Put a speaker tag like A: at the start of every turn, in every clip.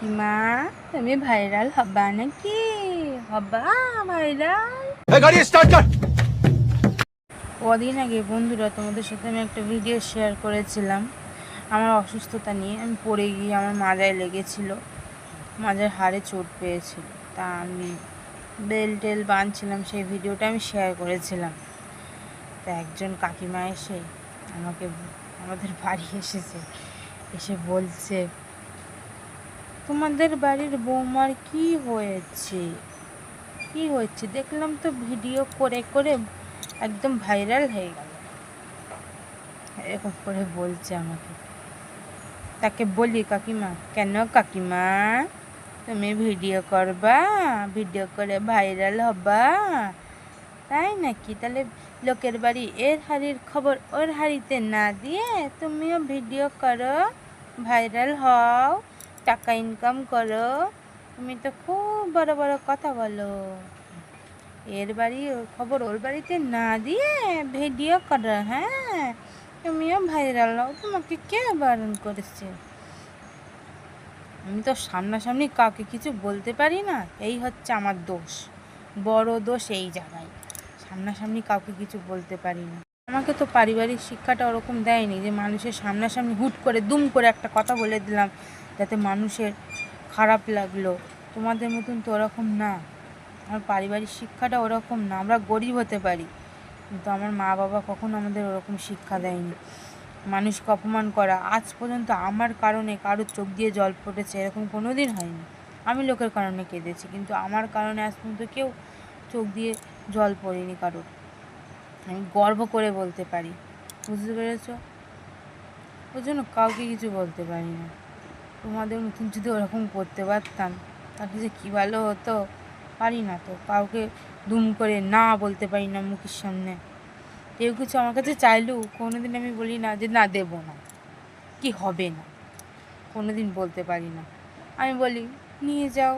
A: কাকিমা তুমি ভাইরাল হবা নাকি? হবা ভাইরাল? কদিন আগে বন্ধুরা তোমাদের সাথে আমি একটা ভিডিও শেয়ার করেছিলাম আমার অসুস্থতা নিয়ে। আমি পড়ে গিয়ে আমার মাজায় লেগেছিল, মাজার হাড়ে চোট পেয়েছিল। তা আমি বেল টেল বাঁধছিলাম, সেই ভিডিওটা আমি শেয়ার করেছিলাম। তা একজন কাকিমা এসে আমাদের বাড়ি এসেছে, এসে বলছে, তোমাদের বাড়ির বৌমার কি হয়েছে? দেখলাম তো ভিডিও করে করে একদম ভাইরাল হয়ে গেল। এরকম করে বলছে আমাকে। তাকে বলি, কাকিমা কেন কাকিমা তুমি ভিডিও করবা, ভিডিও করে ভাইরাল হবা তাই নাকি? তাহলে লোকের বাড়ি এর হাড়ির খবর ওর হাড়িতে না দিয়ে তুমিও ভিডিও করো, ভাইরাল হও, টাকা ইনকাম করো। তুমি তো খুব বড় বড় কথা বলো। এর বাড়ি ওর খবর ওর বাড়িতে না দিয়ে ভিডিও করো, হ্যাঁ তুমিও ভাইরাল হও। তোমাকে কে বারণ করেছে? আমি তো সামনাসামনি কাউকে কিছু বলতে পারি না, এই হচ্ছে আমার দোষ, বড় দোষ এই জায়গায়। সামনাসামনি কাউকে কিছু বলতে পারি না। আমাকে তো পারিবারিক শিক্ষাটা ওরকম দেয়নি যে মানুষের সামনাসামনি হুট করে দুম করে একটা কথা বলে দিলাম যাতে মানুষের খারাপ লাগলো। তোমাদের মতন তো ওরকম না, আমার পারিবারিক শিক্ষাটা ওরকম না। আমরা গরিব হতে পারি, কিন্তু আমার মা বাবা কখনো আমাদের ওরকম শিক্ষা দেয়নি। মানুষকে অপমান করা, আজ পর্যন্ত আমার কারণে কারোর চোখ দিয়ে জল পড়েছে এরকম কোনো দিন হয়নি। আমি লোকের কারণে কেঁদেছি, কিন্তু আমার কারণে আজ পর্যন্ত কেউ চোখ দিয়ে জল পড়েনি কারোর। আমি গর্ব করে বলতে পারি, বুঝতে পেরেছ? ওই জন্য কাউকে কিছু বলতে পারি না। তোমাদের মতন যদি ওরকম করতে পারতাম তাহলে যে কী ভালো হতো। পারি না তো, কাউকে দুম করে না বলতে পারি না মুখের সামনে। কেউ কিছু আমার কাছে চাইলেও কোনো দিন আমি বলি না যে না দেবো না, কি হবে না, কোনো দিন বলতে পারি না। আমি বলি নিয়ে যাও।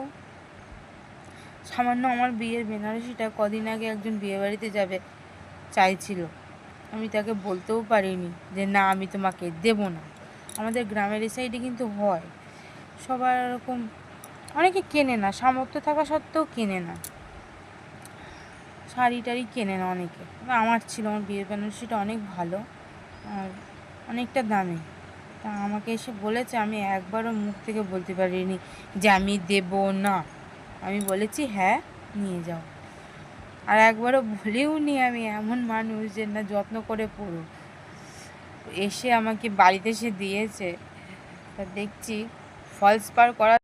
A: সামান্য আমার বিয়ের বেনারসিটা কদিন আগে একজন বিয়েবাড়িতে যাবে চাইছিল, আমি তাকে বলতেও পারিনি যে না আমি তোমাকে দেবো না। আমাদের গ্রামের এই সাইডে কিন্তু হয়, সবার এরকম, অনেকে কেনে না, সামর্থ্য থাকা সত্ত্বেও কেনে না, শাড়ি টাড়ি কেনে না অনেকে। আমার ছিল, আমার বিয়ের বেনারসিটা অনেক ভালো আর অনেকটা দামি। তা আমাকে এসে বলেছে, আমি একবারও মুখ থেকে বলতে পারিনি যে আমি দেব না। আমি বলেছি হ্যাঁ নিয়ে যাও। আর একবারও বলেও নি আমি এমন মানুষ যে না যত্ন করে পড়ো। এসে আমাকে বাড়িতে এসে দিয়েছে, তা দেখছি ফলস পার করা